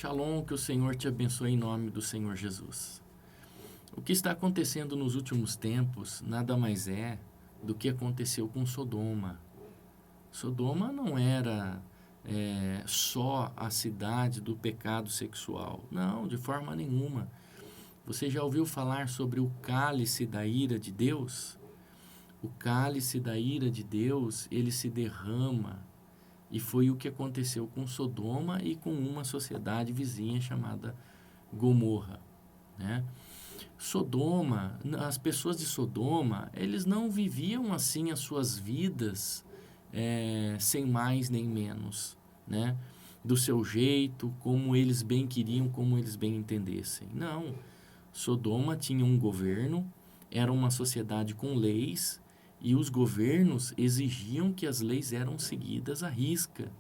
Shalom, que o Senhor te abençoe em nome do Senhor Jesus. O que está acontecendo nos últimos tempos nada mais é do que aconteceu com Sodoma. Sodoma não era só a cidade do pecado sexual. Não, de forma nenhuma. Você já ouviu falar sobre o cálice da ira de Deus? O cálice da ira de Deus, ele se derrama. E foi o que aconteceu com Sodoma e com uma sociedade vizinha chamada Gomorra, né? Sodoma, as pessoas de Sodoma, eles não viviam assim as suas vidas sem mais nem menos, né? Do seu jeito, como eles bem queriam, como eles bem entendessem. Não, Sodoma tinha um governo, era uma sociedade com leis, e os governos exigiam que as leis eram seguidas à risca.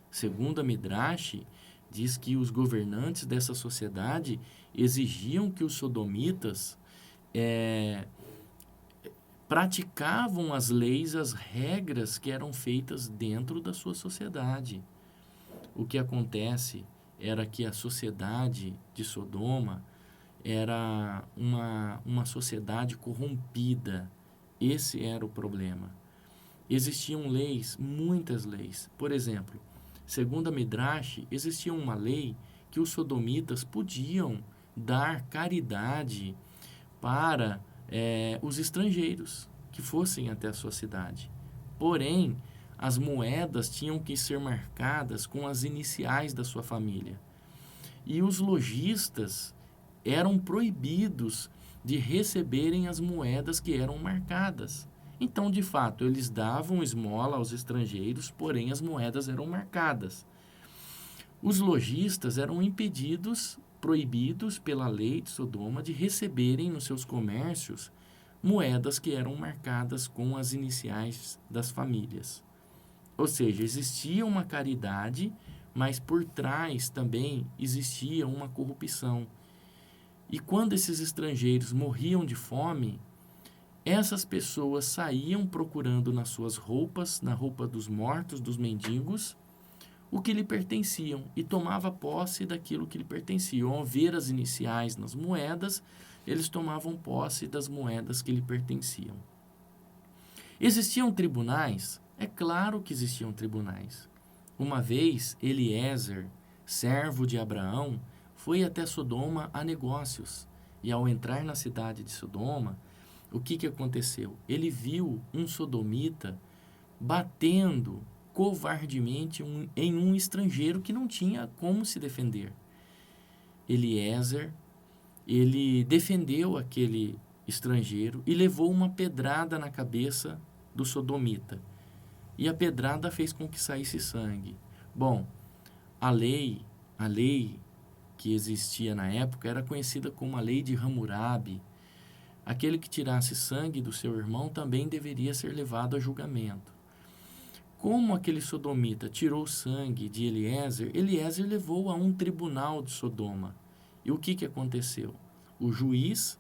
Segundo a Midrash, diz que os governantes dessa sociedade exigiam que os sodomitas praticavam as leis, as regras que eram feitas dentro da sua sociedade. O que acontece era que a sociedade de Sodoma era uma sociedade corrompida. Esse era o problema. Existiam leis, muitas leis. Por exemplo, segundo a Midrash, existia uma lei que os sodomitas podiam dar caridade para os estrangeiros que fossem até a sua cidade. Porém, as moedas tinham que ser marcadas com as iniciais da sua família. E os lojistas eram proibidos de receberem as moedas que eram marcadas. Então, de fato, eles davam esmola aos estrangeiros, porém as moedas eram marcadas. Os lojistas eram impedidos, proibidos pela lei de Sodoma de receberem nos seus comércios moedas que eram marcadas com as iniciais das famílias. Ou seja, existia uma caridade, mas por trás também existia uma corrupção. E quando esses estrangeiros morriam de fome, essas pessoas saíam procurando nas suas roupas, na roupa dos mortos, dos mendigos, o que lhe pertenciam e tomava posse daquilo que lhe pertencia. Ao ver as iniciais nas moedas, eles tomavam posse das moedas que lhe pertenciam. Existiam tribunais? É claro que existiam tribunais. Uma vez, Eliezer, servo de Abraão, foi até Sodoma a negócios. E ao entrar na cidade de Sodoma, o que aconteceu? Ele viu um sodomita batendo covardemente em um estrangeiro que não tinha como se defender. Eliezer, ele defendeu aquele estrangeiro e levou uma pedrada na cabeça do sodomita. E a pedrada fez com que saísse sangue. Bom, a lei que existia na época era conhecida como a lei de Hammurabi. Aquele que tirasse sangue do seu irmão também deveria ser levado a julgamento. Como aquele sodomita tirou sangue de Eliezer, Eliezer levou a um tribunal de Sodoma. E o que aconteceu? O juiz,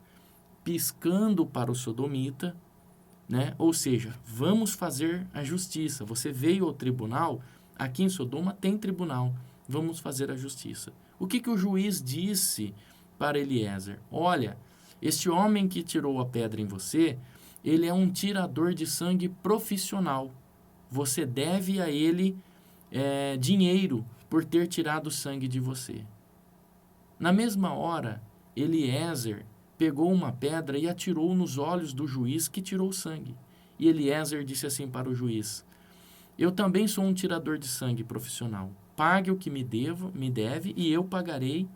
piscando para o sodomita, né? Ou seja, vamos fazer a justiça. Você veio ao tribunal, aqui em Sodoma tem tribunal, vamos fazer a justiça. O que o juiz disse para Eliezer? Olha, este homem que tirou a pedra em você, ele é um tirador de sangue profissional. Você deve a ele dinheiro por ter tirado o sangue de você. Na mesma hora, Eliezer pegou uma pedra e atirou nos olhos do juiz que tirou o sangue. E Eliezer disse assim para o juiz: eu também sou um tirador de sangue profissional. Pague o que me deve e eu pagarei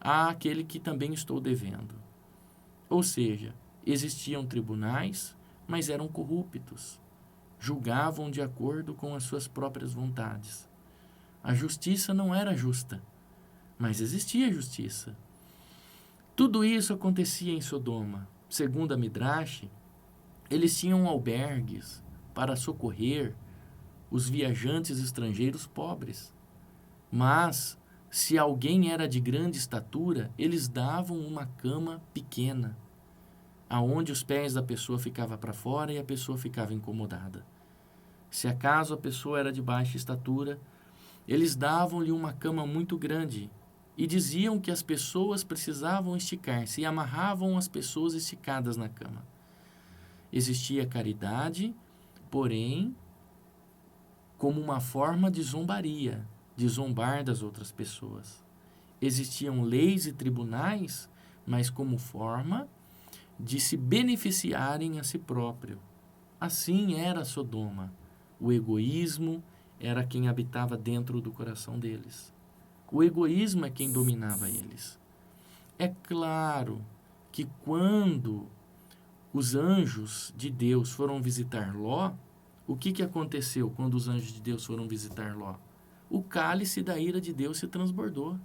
àquele que também estou devendo. Ou seja, existiam tribunais, mas eram corruptos. Julgavam de acordo com as suas próprias vontades. A justiça não era justa, mas existia justiça. Tudo isso acontecia em Sodoma. Segundo a Midrash, eles tinham albergues para socorrer os viajantes estrangeiros pobres. Mas, se alguém era de grande estatura, eles davam uma cama pequena, aonde os pés da pessoa ficavam para fora e a pessoa ficava incomodada. Se acaso a pessoa era de baixa estatura, eles davam-lhe uma cama muito grande, e diziam que as pessoas precisavam esticar-se e amarravam as pessoas esticadas na cama. Existia caridade, porém, como uma forma de zombaria, de zombar das outras pessoas. Existiam leis e tribunais, mas como forma de se beneficiarem a si próprio. Assim era Sodoma. O egoísmo era quem habitava dentro do coração deles. O egoísmo é quem dominava eles. É claro que quando os anjos de Deus foram visitar Ló, o que aconteceu quando os anjos de Deus foram visitar Ló? O cálice da ira de Deus se transbordou.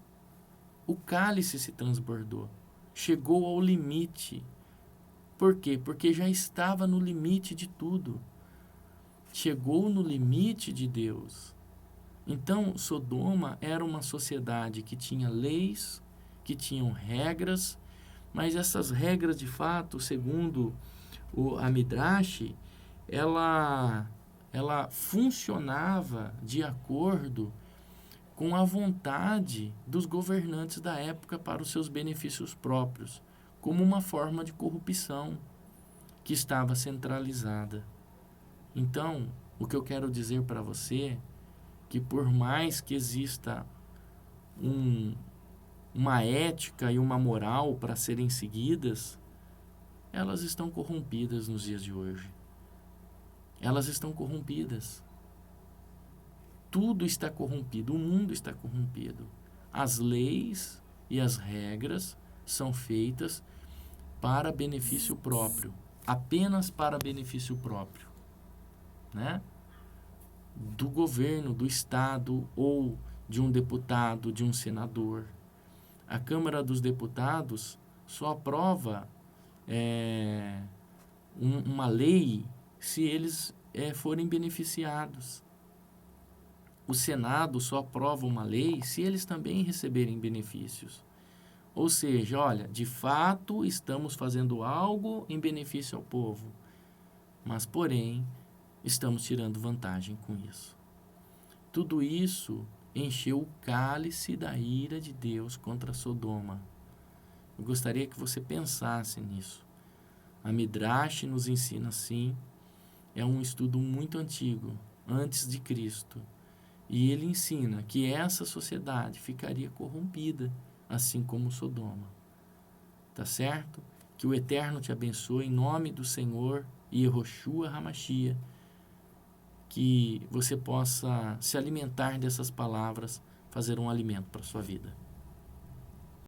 O cálice se transbordou. Chegou ao limite. Por quê? Porque já estava no limite de tudo. Chegou no limite de Deus. Então, Sodoma era uma sociedade que tinha leis, que tinham regras, mas essas regras, de fato, segundo a Midrash, ela funcionava de acordo com a vontade dos governantes da época para os seus benefícios próprios, como uma forma de corrupção que estava centralizada. Então, o que eu quero dizer para você que por mais que exista uma ética e uma moral para serem seguidas, elas estão corrompidas nos dias de hoje. Elas estão corrompidas. Tudo está corrompido, o mundo está corrompido. As leis e as regras são feitas para benefício próprio, apenas para benefício próprio, né? Do governo, do Estado ou de um deputado, de um senador. A Câmara dos Deputados só aprova uma lei se eles forem beneficiados. O Senado só aprova uma lei se eles também receberem benefícios. Ou seja, olha, de fato estamos fazendo algo em benefício ao povo, mas, porém, estamos tirando vantagem com isso. Tudo isso encheu o cálice da ira de Deus contra Sodoma. Eu gostaria que você pensasse nisso. A Midrash nos ensina assim, é um estudo muito antigo, antes de Cristo. E ele ensina que essa sociedade ficaria corrompida, assim como Sodoma. Tá certo? Que o Eterno te abençoe em nome do Senhor Yehoshua HaMashiach. Que você possa se alimentar dessas palavras, fazer um alimento para a sua vida.